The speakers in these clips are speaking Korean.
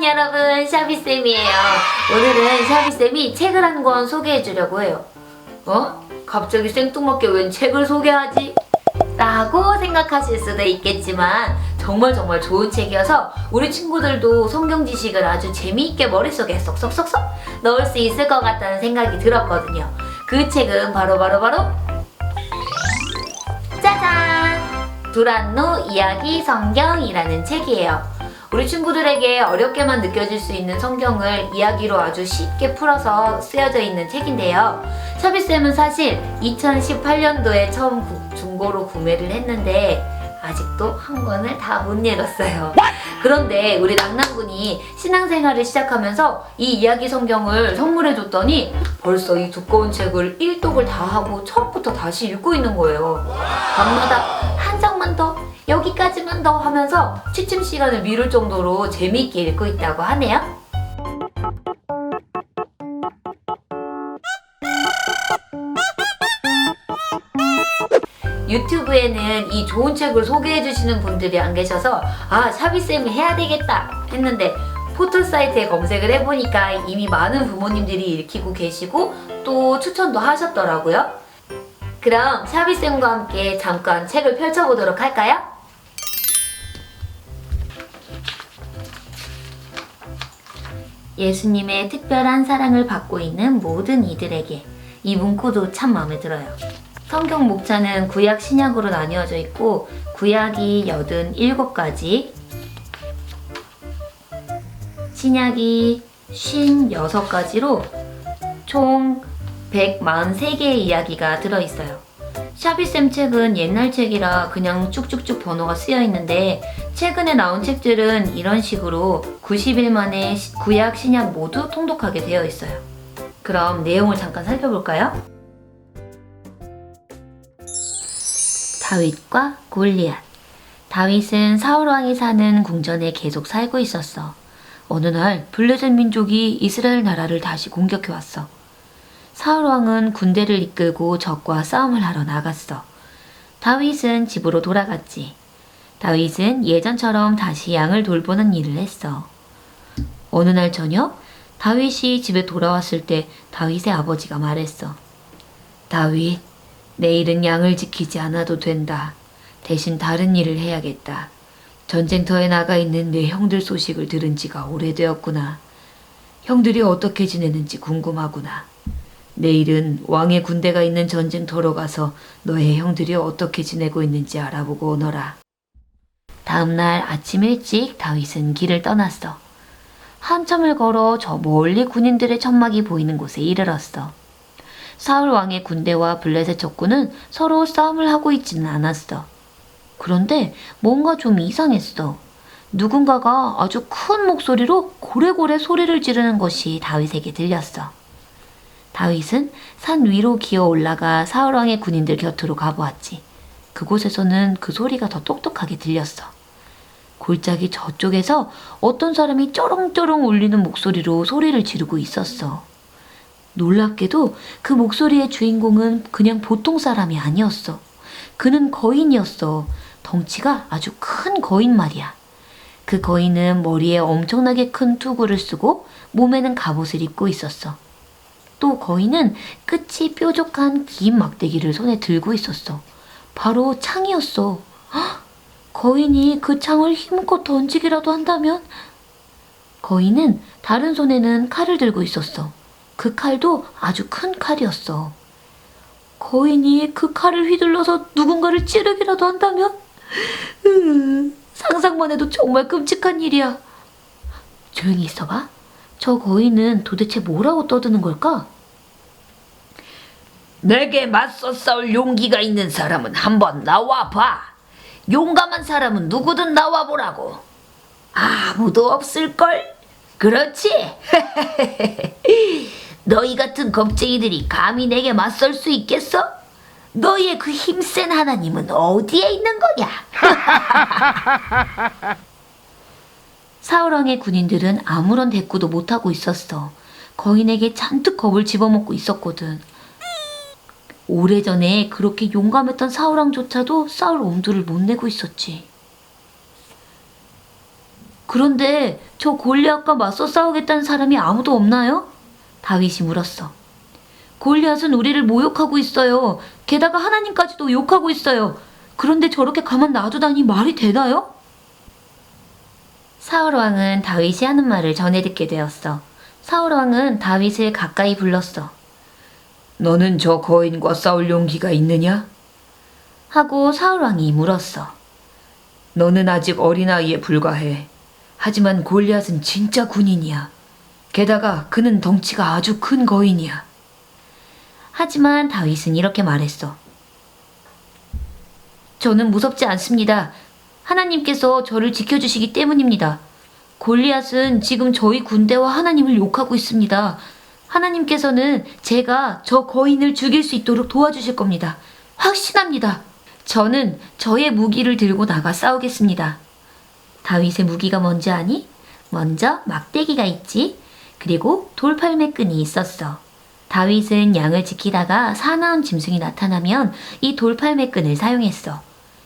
여러분, 샤비쌤이에요. 오늘은 샤비쌤이 책을 한 권 소개해주려고 해요. 갑자기 생뚱맞게 웬 책을 소개하지? 라고 생각하실 수도 있겠지만 정말 좋은 책이어서 우리 친구들도 성경 지식을 아주 재미있게 머릿속에 쏙쏙쏙쏙 넣을 수 있을 것 같다는 생각이 들었거든요. 그 책은 바로 짜잔! 두란노 이야기 성경이라는 책이에요. 우리 친구들에게 어렵게만 느껴질 수 있는 성경을 이야기로 아주 쉽게 풀어서 쓰여져 있는 책인데요. 샤비쌤은 사실 2018년도에 처음 중고로 구매를 했는데 아직도 한 권을 다 못 읽었어요. 그런데 우리 낭낭군이 신앙생활을 시작하면서 이 이야기 성경을 선물해줬더니 벌써 이 두꺼운 책을 일독을 다 하고 처음부터 다시 읽고 있는 거예요. 밤마다 한 장만 더, 여기까지만 더 하면서 취침 시간을 미룰 정도로 재미있게 읽고 있다고 하네요. 유튜브에는 이 좋은 책을 소개해주시는 분들이 안 계셔서 샤비쌤이 해야 되겠다 했는데 포털 사이트에 검색을 해보니까 이미 많은 부모님들이 읽히고 계시고 또 추천도 하셨더라고요. 그럼 샤비쌤과 함께 잠깐 책을 펼쳐보도록 할까요? 예수님의 특별한 사랑을 받고 있는 모든 이들에게. 이 문구도 참 마음에 들어요. 성경 목차는 구약 신약으로 나뉘어져 있고 구약이 87가지, 신약이 56가지로 총 143개의 이야기가 들어있어요. 샤비쌤 책은 옛날 책이라 그냥 쭉쭉쭉 번호가 쓰여 있는데 최근에 나온 책들은 이런 식으로 90일 만에 구약 신약 모두 통독하게 되어 있어요. 그럼 내용을 잠깐 살펴볼까요? 다윗과 골리앗. 다윗은 사울왕이 사는 궁전에 계속 살고 있었어. 어느 날 블레셋 민족이 이스라엘 나라를 다시 공격해왔어. 사울왕은 군대를 이끌고 적과 싸움을 하러 나갔어. 다윗은 집으로 돌아갔지. 다윗은 예전처럼 다시 양을 돌보는 일을 했어. 어느 날 저녁 다윗이 집에 돌아왔을 때 다윗의 아버지가 말했어. 다윗, 내일은 양을 지키지 않아도 된다. 대신 다른 일을 해야겠다. 전쟁터에 나가 있는 내 형들 소식을 들은 지가 오래되었구나. 형들이 어떻게 지내는지 궁금하구나. 내일은 왕의 군대가 있는 전쟁터로 가서 너의 형들이 어떻게 지내고 있는지 알아보고 오너라. 다음날 아침 일찍 다윗은 길을 떠났어. 한참을 걸어 저 멀리 군인들의 천막이 보이는 곳에 이르렀어. 사울 왕의 군대와 블레셋 적군은 서로 싸움을 하고 있지는 않았어. 그런데 뭔가 좀 이상했어. 누군가가 아주 큰 목소리로 고래고래 소리를 지르는 것이 다윗에게 들렸어. 다윗은 산 위로 기어 올라가 사울 왕의 군인들 곁으로 가보았지. 그곳에서는 그 소리가 더 똑똑하게 들렸어. 골짜기 저쪽에서 어떤 사람이 쩌렁쩌렁 울리는 목소리로 소리를 지르고 있었어. 놀랍게도 그 목소리의 주인공은 그냥 보통 사람이 아니었어. 그는 거인이었어. 덩치가 아주 큰 거인 말이야. 그 거인은 머리에 엄청나게 큰 투구를 쓰고 몸에는 갑옷을 입고 있었어. 또 거인은 끝이 뾰족한 긴 막대기를 손에 들고 있었어. 바로 창이었어. 헉! 거인이 그 창을 힘껏 던지기라도 한다면? 거인은 다른 손에는 칼을 들고 있었어. 그 칼도 아주 큰 칼이었어. 거인이 그 칼을 휘둘러서 누군가를 찌르기라도 한다면? 상상만 해도 정말 끔찍한 일이야. 조용히 있어봐. 저 거인은 도대체 뭐라고 떠드는 걸까? 내게 맞서 싸울 용기가 있는 사람은 한번 나와봐. 용감한 사람은 누구든 나와보라고. 아무도 없을걸? 그렇지? 너희 같은 겁쟁이들이 감히 내게 맞설 수 있겠어? 너희의 그 힘센 하나님은 어디에 있는 거냐? 사울왕의 군인들은 아무런 대꾸도 못하고 있었어. 거인에게 잔뜩 겁을 집어먹고 있었거든. 오래전에 그렇게 용감했던 사울왕조차도 싸울 엄두를 못 내고 있었지. 그런데 저 골리앗과 맞서 싸우겠다는 사람이 아무도 없나요? 다윗이 물었어. 골리앗은 우리를 모욕하고 있어요. 게다가 하나님까지도 욕하고 있어요. 그런데 저렇게 가만 놔두다니 말이 되나요? 사울 왕은 다윗이 하는 말을 전해 듣게 되었어. 사울 왕은 다윗을 가까이 불렀어. 너는 저 거인과 싸울 용기가 있느냐? 하고 사울 왕이 물었어. 너는 아직 어린아이에 불과해. 하지만 골리앗은 진짜 군인이야. 게다가 그는 덩치가 아주 큰 거인이야. 하지만 다윗은 이렇게 말했어. 저는 무섭지 않습니다. 하나님께서 저를 지켜주시기 때문입니다. 골리앗은 지금 저희 군대와 하나님을 욕하고 있습니다. 하나님께서는 제가 저 거인을 죽일 수 있도록 도와주실 겁니다. 확신합니다. 저는 저의 무기를 들고 나가 싸우겠습니다. 다윗의 무기가 뭔지 아니? 먼저 막대기가 있지. 그리고 돌팔매끈이 있었어. 다윗은 양을 지키다가 사나운 짐승이 나타나면 이 돌팔매끈을 사용했어.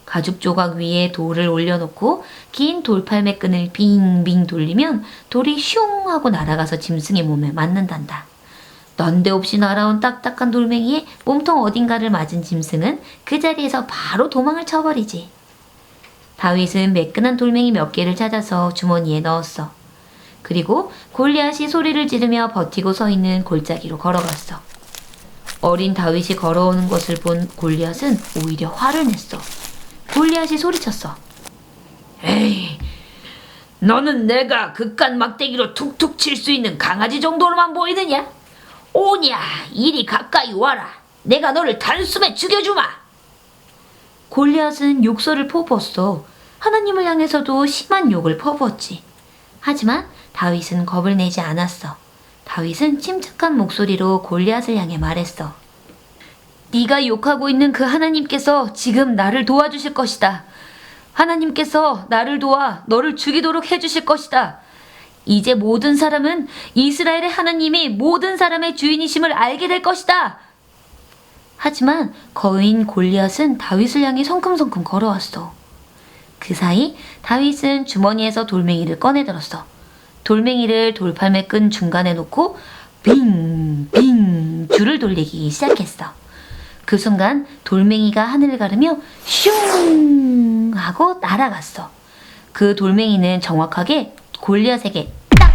가죽 조각 위에 돌을 올려놓고 긴 돌팔매끈을 빙빙 돌리면 돌이 슝 하고 날아가서 짐승의 몸에 맞는단다. 난데없이 날아온 딱딱한 돌멩이에 몸통 어딘가를 맞은 짐승은 그 자리에서 바로 도망을 쳐버리지. 다윗은 매끈한 돌멩이 몇 개를 찾아서 주머니에 넣었어. 그리고 골리앗이 소리를 지르며 버티고 서 있는 골짜기로 걸어갔어. 어린 다윗이 걸어오는 것을 본 골리앗은 오히려 화를 냈어. 골리앗이 소리쳤어. 에이, 너는 내가 그깟 막대기로 툭툭 칠 수 있는 강아지 정도로만 보이느냐? 오냐, 이리 가까이 와라. 내가 너를 단숨에 죽여주마. 골리앗은 욕설을 퍼부었어. 하나님을 향해서도 심한 욕을 퍼부었지. 하지만 다윗은 겁을 내지 않았어. 다윗은 침착한 목소리로 골리앗을 향해 말했어. 네가 욕하고 있는 그 하나님께서 지금 나를 도와주실 것이다. 하나님께서 나를 도와 너를 죽이도록 해주실 것이다. 이제 모든 사람은 이스라엘의 하나님이 모든 사람의 주인이심을 알게 될 것이다. 하지만 거인 골리앗은 다윗을 향해 성큼성큼 걸어왔어. 그 사이 다윗은 주머니에서 돌멩이를 꺼내들었어. 돌멩이를 돌팔매 끈 중간에 놓고 빙빙 줄을 돌리기 시작했어. 그 순간 돌멩이가 하늘을 가르며 슝 하고 날아갔어. 그 돌멩이는 정확하게 골리앗에게 딱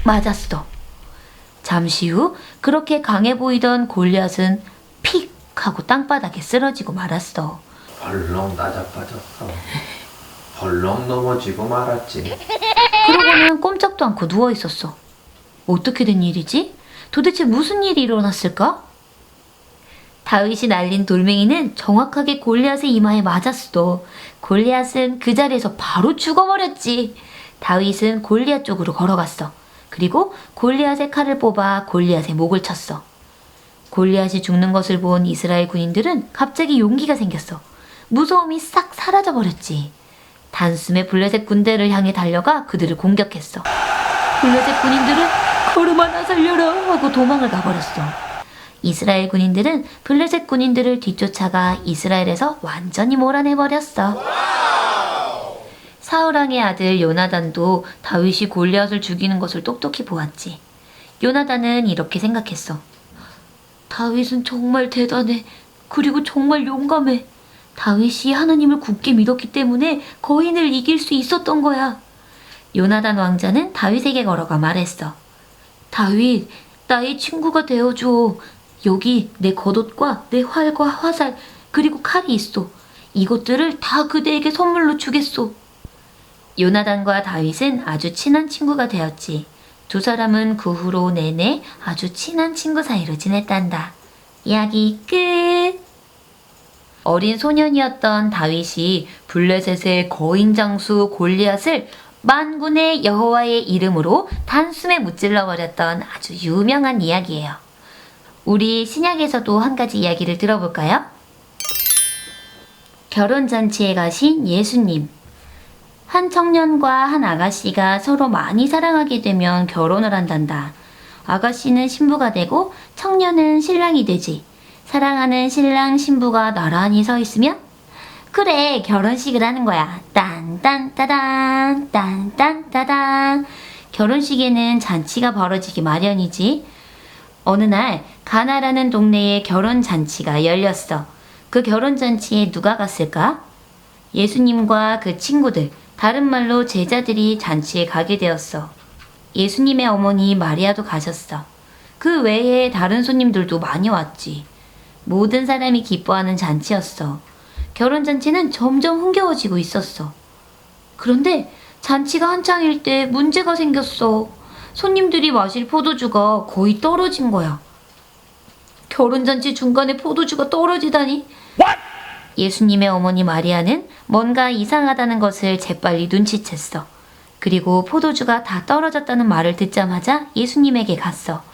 맞았어. 잠시 후 그렇게 강해 보이던 골리앗은 픽 하고 땅바닥에 쓰러지고 말았어. 벌렁 낮아빠졌어. 벌렁 넘어지고 말았지. 그러고는 꼼짝도 않고 누워 있었어. 어떻게 된 일이지? 도대체 무슨 일이 일어났을까? 다윗이 날린 돌멩이는 정확하게 골리앗의 이마에 맞았어. 골리앗은 그 자리에서 바로 죽어버렸지. 다윗은 골리앗 쪽으로 걸어갔어. 그리고 골리앗의 칼을 뽑아 골리앗의 목을 쳤어. 골리앗이 죽는 것을 본 이스라엘 군인들은 갑자기 용기가 생겼어. 무서움이 싹 사라져버렸지. 단숨에 블레셋 군대를 향해 달려가 그들을 공격했어. 블레셋 군인들은 걸음 하나 살려라 하고 도망을 가버렸어. 이스라엘 군인들은 블레셋 군인들을 뒤쫓아가 이스라엘에서 완전히 몰아내버렸어. 사울왕의 아들 요나단도 다윗이 골리앗을 죽이는 것을 똑똑히 보았지. 요나단은 이렇게 생각했어. 다윗은 정말 대단해. 그리고 정말 용감해. 다윗이 하나님을 굳게 믿었기 때문에 거인을 이길 수 있었던 거야. 요나단 왕자는 다윗에게 걸어가 말했어. 다윗, 나의 친구가 되어줘. 여기 내 겉옷과 내 활과 화살 그리고 칼이 있어. 이것들을 다 그대에게 선물로 주겠소. 요나단과 다윗은 아주 친한 친구가 되었지. 두 사람은 그 후로 내내 아주 친한 친구 사이로 지냈단다. 이야기 끝. 어린 소년이었던 다윗이 블레셋의 거인 장수 골리앗을 만군의 여호와의 이름으로 단숨에 무찔러 버렸던 아주 유명한 이야기예요. 우리 신약에서도 한 가지 이야기를 들어볼까요? 결혼잔치에 가신 예수님. 한 청년과 한 아가씨가 서로 많이 사랑하게 되면 결혼을 한단다. 아가씨는 신부가 되고 청년은 신랑이 되지. 사랑하는 신랑 신부가 나란히 서 있으면 그래, 결혼식을 하는 거야. 딴딴따단, 딴딴따단. 결혼식에는 잔치가 벌어지기 마련이지. 어느 날 가나라는 동네에 결혼잔치가 열렸어. 그 결혼잔치에 누가 갔을까? 예수님과 그 친구들, 다른 말로 제자들이 잔치에 가게 되었어. 예수님의 어머니 마리아도 가셨어. 그 외에 다른 손님들도 많이 왔지. 모든 사람이 기뻐하는 잔치였어. 결혼잔치는 점점 흥겨워지고 있었어. 그런데 잔치가 한창일 때 문제가 생겼어. 손님들이 마실 포도주가 거의 떨어진 거야. 결혼잔치 중간에 포도주가 떨어지다니? 예수님의 어머니 마리아는 뭔가 이상하다는 것을 재빨리 눈치챘어. 그리고 포도주가 다 떨어졌다는 말을 듣자마자 예수님에게 갔어.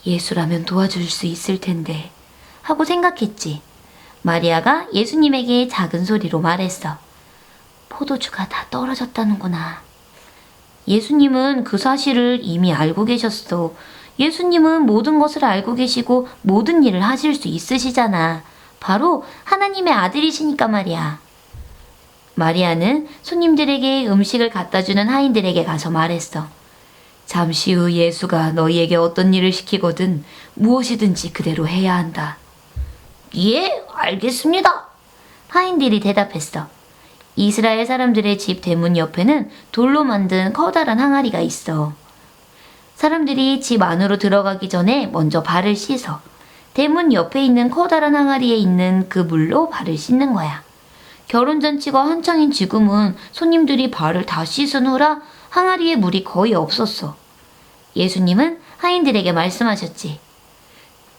예수라면 도와줄 수 있을 텐데 하고 생각했지. 마리아가 예수님에게 작은 소리로 말했어. 포도주가 다 떨어졌다는구나. 예수님은 그 사실을 이미 알고 계셨어. 예수님은 모든 것을 알고 계시고 모든 일을 하실 수 있으시잖아. 바로 하나님의 아들이시니까 말이야. 마리아는 손님들에게 음식을 갖다 주는 하인들에게 가서 말했어. 잠시 후 예수가 너희에게 어떤 일을 시키거든 무엇이든지 그대로 해야 한다. 예, 알겠습니다. 하인들이 대답했어. 이스라엘 사람들의 집 대문 옆에는 돌로 만든 커다란 항아리가 있어. 사람들이 집 안으로 들어가기 전에 먼저 발을 씻어. 대문 옆에 있는 커다란 항아리에 있는 그 물로 발을 씻는 거야. 결혼잔치가 한창인 지금은 손님들이 발을 다 씻은 후라 항아리에 물이 거의 없었어. 예수님은 하인들에게 말씀하셨지.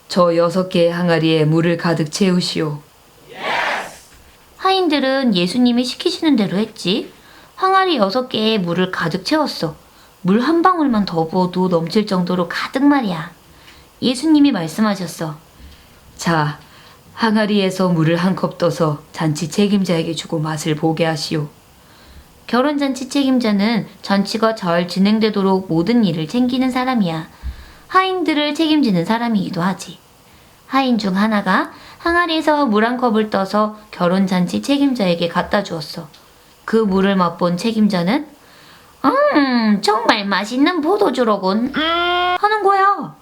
저 6개의 항아리에 물을 가득 채우시오. 하인들은 예수님이 시키시는 대로 했지. 항아리 6개에 물을 가득 채웠어. 물 한 방울만 더 부어도 넘칠 정도로 가득 말이야. 예수님이 말씀하셨어. 자, 항아리에서 물을 한 컵 떠서 잔치 책임자에게 주고 맛을 보게 하시오. 결혼잔치 책임자는 잔치가 잘 진행되도록 모든 일을 챙기는 사람이야. 하인들을 책임지는 사람이기도 하지. 하인 중 하나가 항아리에서 물 한 컵을 떠서 결혼잔치 책임자에게 갖다 주었어. 그 물을 맛본 책임자는 정말 맛있는 포도주로군. 하는 거야.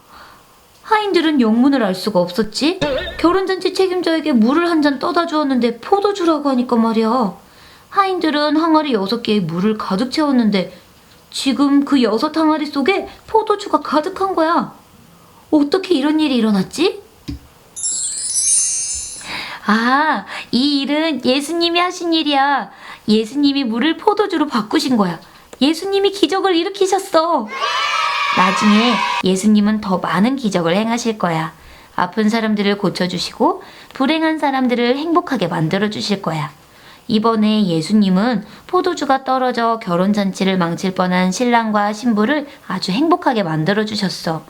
하인들은 영문을 알 수가 없었지. 결혼잔치 책임자에게 물을 한 잔 떠다 주었는데 포도주라고 하니까 말이야. 하인들은 항아리 6개에 물을 가득 채웠는데 지금 그 6항아리 속에 포도주가 가득한 거야. 어떻게 이런 일이 일어났지? 아, 이 일은 예수님이 하신 일이야. 예수님이 물을 포도주로 바꾸신 거야. 예수님이 기적을 일으키셨어. 나중에 예수님은 더 많은 기적을 행하실 거야. 아픈 사람들을 고쳐주시고 불행한 사람들을 행복하게 만들어주실 거야. 이번에 예수님은 포도주가 떨어져 결혼잔치를 망칠 뻔한 신랑과 신부를 아주 행복하게 만들어주셨어.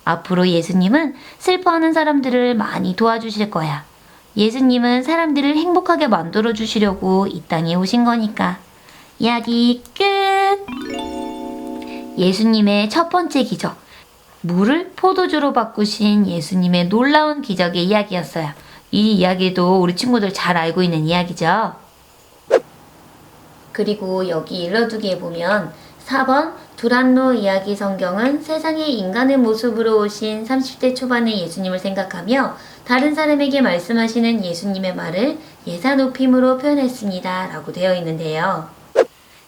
앞으로 예수님은 슬퍼하는 사람들을 많이 도와주실 거야. 예수님은 사람들을 행복하게 만들어주시려고 이 땅에 오신 거니까. 이야기 끝! 예수님의 첫 번째 기적. 물을 포도주로 바꾸신 예수님의 놀라운 기적의 이야기였어요. 이 이야기도 우리 친구들 잘 알고 있는 이야기죠. 그리고 여기 일러두기에 보면 4번 두란노 이야기 성경은 세상에 인간의 모습으로 오신 30대 초반의 예수님을 생각하며 다른 사람에게 말씀하시는 예수님의 말을 예사 높임으로 표현했습니다. 라고 되어 있는데요.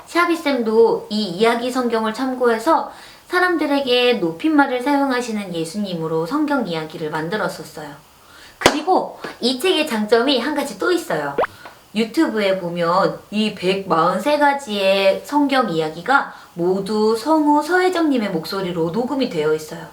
샤비쌤도 이 이야기 성경을 참고해서 사람들에게 높임말을 사용하시는 예수님으로 성경 이야기를 만들었었어요. 그리고 이 책의 장점이 한 가지 또 있어요. 유튜브에 보면 이 143가지의 성경 이야기가 모두 성우 서혜정님의 목소리로 녹음이 되어 있어요.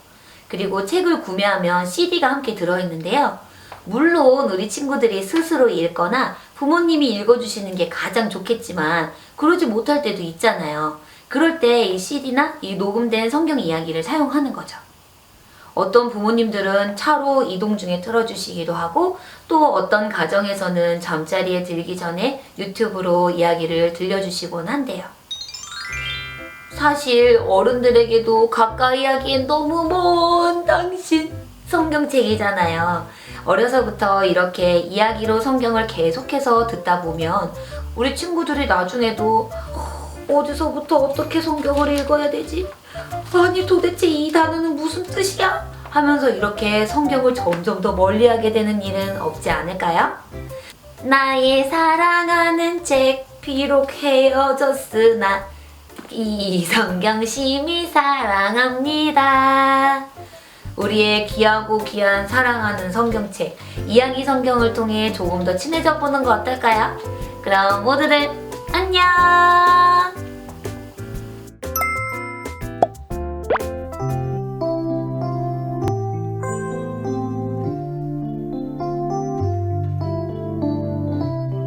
그리고 책을 구매하면 CD가 함께 들어있는데요. 물론 우리 친구들이 스스로 읽거나 부모님이 읽어주시는 게 가장 좋겠지만 그러지 못할 때도 있잖아요. 그럴 때 이 CD나 이 녹음된 성경 이야기를 사용하는 거죠. 어떤 부모님들은 차로 이동 중에 틀어주시기도 하고 또 어떤 가정에서는 잠자리에 들기 전에 유튜브로 이야기를 들려주시곤 한대요. 사실 어른들에게도 가까이 하기엔 너무 먼 당신 성경책이잖아요. 어려서부터 이렇게 이야기로 성경을 계속해서 듣다 보면 우리 친구들이 나중에도 어디서부터 어떻게 성경을 읽어야 되지? 아니 도대체 이 단어는 무슨 뜻이야? 하면서 이렇게 성경을 점점 더 멀리하게 되는 일은 없지 않을까요? 나의 사랑하는 책 비록 헤어졌으나 이 성경 심히 사랑합니다. 우리의 귀하고 귀한 사랑하는 성경책 이야기 성경을 통해 조금 더 친해져 보는 거 어떨까요? 그럼 모두들 안녕!